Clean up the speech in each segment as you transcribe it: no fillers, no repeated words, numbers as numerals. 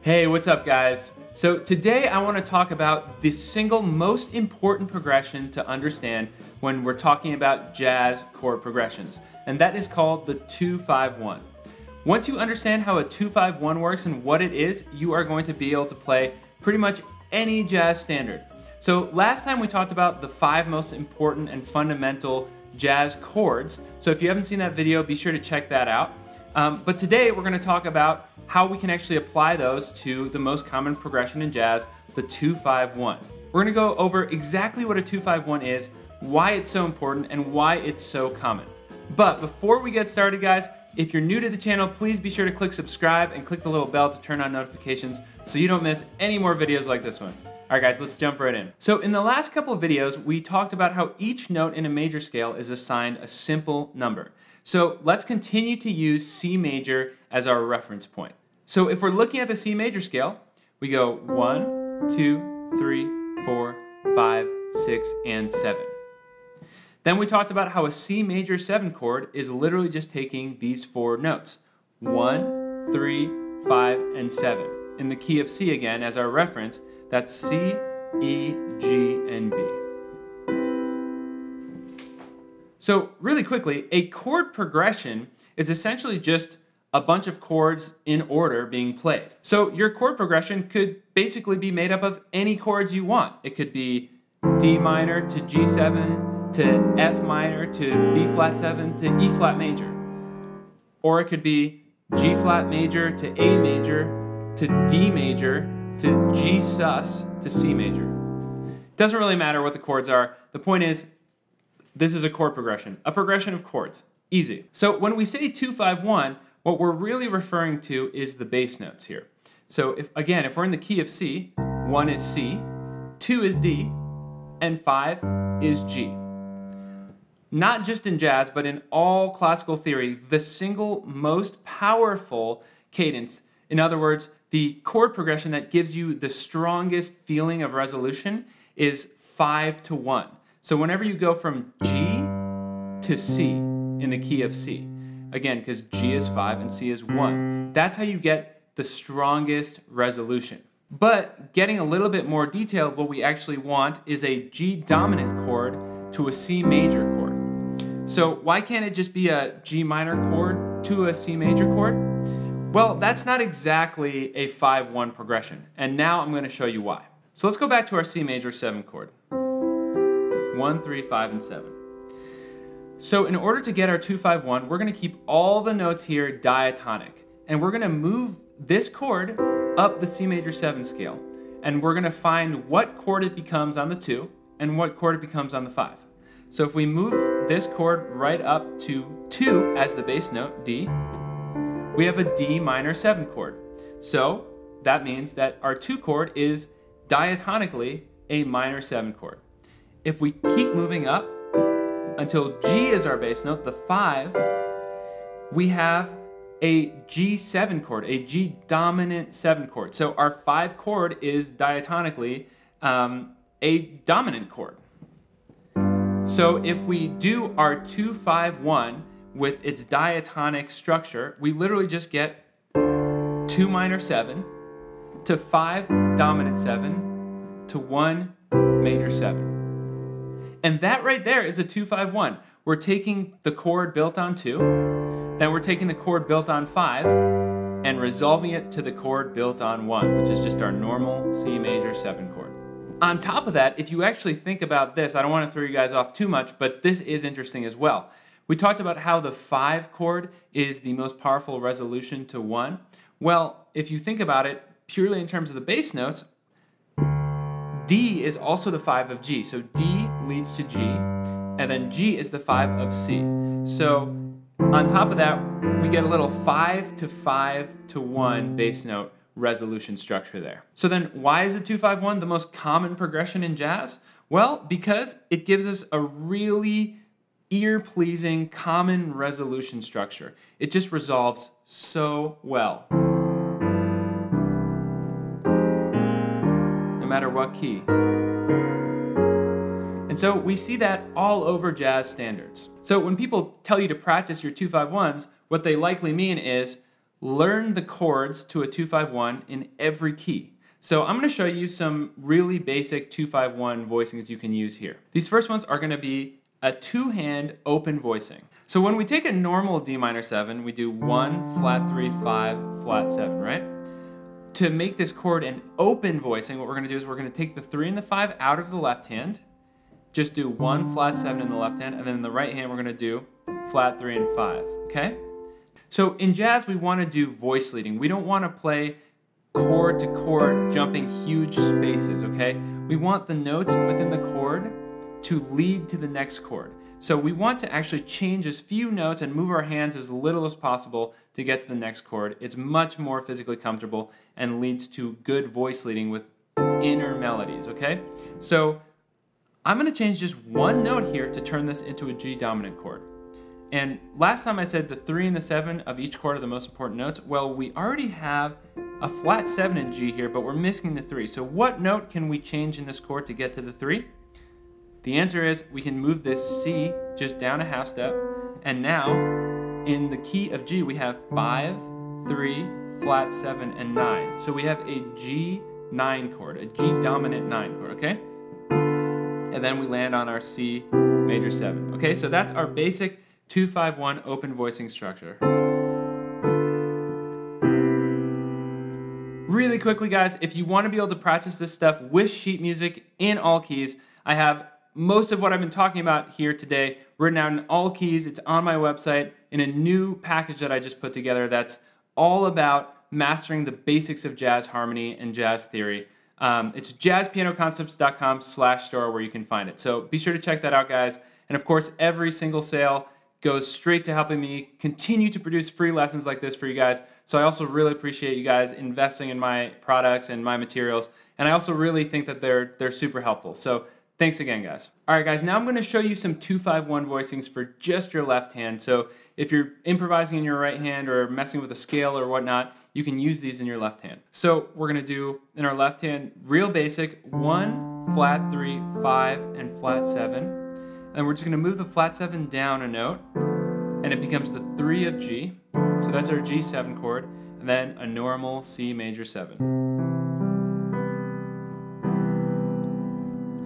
Hey, what's up guys? So today I want to talk about the single most important progression to understand when we're talking about jazz chord progressions, and that is called the 2-5-1. Once you understand how a 2-5-1 works and what it is, you are going to be able to play pretty much any jazz standard. So last time we talked about the 5 most important and fundamental jazz chords, so if you haven't seen that video, be sure to check that out. But today we're going to talk about how we can actually apply those to the most common progression in jazz, the 2-5-1. We're going to go over exactly what a 2-5-1 is, why it's so important, and why it's so common. But before we get started, guys, if you're new to the channel, please be sure to click subscribe and click the little bell to turn on notifications so you don't miss any more videos like this one. All right, guys, let's jump right in. So in the last couple of videos, we talked about how each note in a major scale is assigned a simple number. So let's continue to use C major as our reference point. So if we're looking at the C major scale, we go 1, 2, 3, 4, 5, 6, and 7. Then we talked about how a C major 7 chord is literally just taking these 4 notes, 1, 3, 5, and 7. In the key of C again as our reference, that's C, E, G, and B. So really quickly, a chord progression is essentially just a bunch of chords in order being played. So your chord progression could basically be made up of any chords you want. It could be D minor to G7 to F minor to B flat 7 to E flat major. Or it could be G flat major to A major to D major to G sus to C major. Doesn't really matter what the chords are. The point is, this is a chord progression, a progression of chords. Easy. So when we say 2-5-1, what we're really referring to is the bass notes here. So if we're in the key of C, 1 is C, 2 is D, and 5 is G. Not just in jazz, but in all classical theory, the single most powerful cadence, in other words, the chord progression that gives you the strongest feeling of resolution is 5-1. So whenever you go from G to C in the key of C, again, because G is 5 and C is 1, that's how you get the strongest resolution. But getting a little bit more detailed, what we actually want is a G dominant chord to a C major chord. So why can't it just be a G minor chord to a C major chord? Well, that's not exactly a 5-1 progression, and now I'm going to show you why. So let's go back to our C major 7 chord. 1, 3, 5, and 7. So in order to get our 2-5-1, we're going to keep all the notes here diatonic, and we're going to move this chord up the C major 7 scale, and we're going to find what chord it becomes on the 2 and what chord it becomes on the 5. So if we move this chord right up to 2 as the bass note, D, we have a D minor 7 chord. So that means that our 2 chord is diatonically a minor 7 chord. If we keep moving up until G is our bass note, the 5, we have a G7 chord, a G dominant 7 chord. So our 5 chord is diatonically a dominant chord. So if we do our 2-5-1 with its diatonic structure, we literally just get 2 minor 7 to 5 dominant 7 to 1 major 7. And that right there is a 2-5-1. We're taking the chord built on 2, then we're taking the chord built on 5, and resolving it to the chord built on 1, which is just our normal C major 7 chord. On top of that, if you actually think about this, I don't want to throw you guys off too much, but this is interesting as well. We talked about how the 5 chord is the most powerful resolution to 1. Well, if you think about it purely in terms of the bass notes, D is also the 5 of G. So D leads to G, and then G is the 5 of C. So on top of that, we get a little 5-5-1 bass note resolution structure there. So then why is the 2-5-1 the most common progression in jazz? Well, because it gives us a really ear-pleasing common resolution structure. It just resolves so well. No matter what key. And so we see that all over jazz standards. So when people tell you to practice your 2-5-1s, what they likely mean is learn the chords to a 2-5-1 in every key. So I'm going to show you some really basic 2-5-1 voicings you can use here. These first ones are going to be a two-hand open voicing. So when we take a normal D minor 7, we do 1, flat 3, 5, flat 7, right? To make this chord an open voicing, what we're going to do is we're going to take the 3 and the 5 out of the left hand, just do 1, flat 7 in the left hand, and then in the right hand we're going to do flat 3 and 5, okay? So in jazz, we want to do voice leading. We don't want to play chord to chord, jumping huge spaces, okay? We want the notes within the chord to lead to the next chord. So we want to actually change as few notes and move our hands as little as possible to get to the next chord. It's much more physically comfortable and leads to good voice leading with inner melodies, okay? So I'm going to change just one note here to turn this into a G dominant chord. And last time I said the 3 and the 7 of each chord are the most important notes. Well, we already have a flat 7 in G here, but we're missing the 3. So what note can we change in this chord to get to the 3? The answer is we can move this C just down a half step, and now in the key of G we have 5, 3, flat 7, and 9. So we have a G9 chord, a G dominant 9 chord, okay? And then we land on our C major 7. Okay, so that's our basic 2-5-1 open voicing structure. Really quickly, guys, if you want to be able to practice this stuff with sheet music in all keys, I have most of what I've been talking about here today written out in all keys. It's on my website in a new package that I just put together that's all about mastering the basics of jazz harmony and jazz theory. It's jazzpianoconcepts.com/store where you can find it. So be sure to check that out, guys. And of course, every single sale goes straight to helping me continue to produce free lessons like this for you guys. So I also really appreciate you guys investing in my products and my materials. And I also really think that they're super helpful. So thanks again, guys. All right, guys, now I'm going to show you some 2-5-1 voicings for just your left hand. So if you're improvising in your right hand or messing with a scale or whatnot, you can use these in your left hand. So we're going to do, in our left hand, real basic, 1, flat 3, 5, and flat 7. And we're just going to move the flat 7 down a note, and it becomes the 3 of G. So that's our G7 chord, and then a normal C major 7.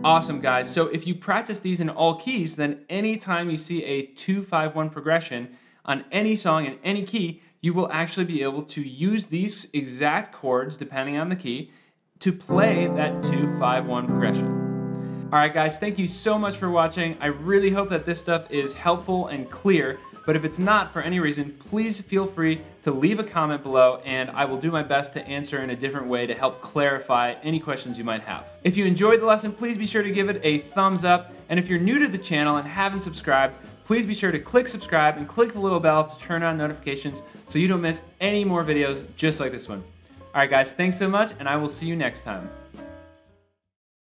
Awesome, guys. So if you practice these in all keys, then anytime you see a 2-5-1 progression on any song in any key, you will actually be able to use these exact chords, depending on the key, to play that 2-5-1 progression. All right, guys, thank you so much for watching. I really hope that this stuff is helpful and clear, but if it's not for any reason, please feel free to leave a comment below and I will do my best to answer in a different way to help clarify any questions you might have. If you enjoyed the lesson, please be sure to give it a thumbs up, and if you're new to the channel and haven't subscribed, please be sure to click subscribe and click the little bell to turn on notifications so you don't miss any more videos just like this one. All right, guys, thanks so much, and I will see you next time.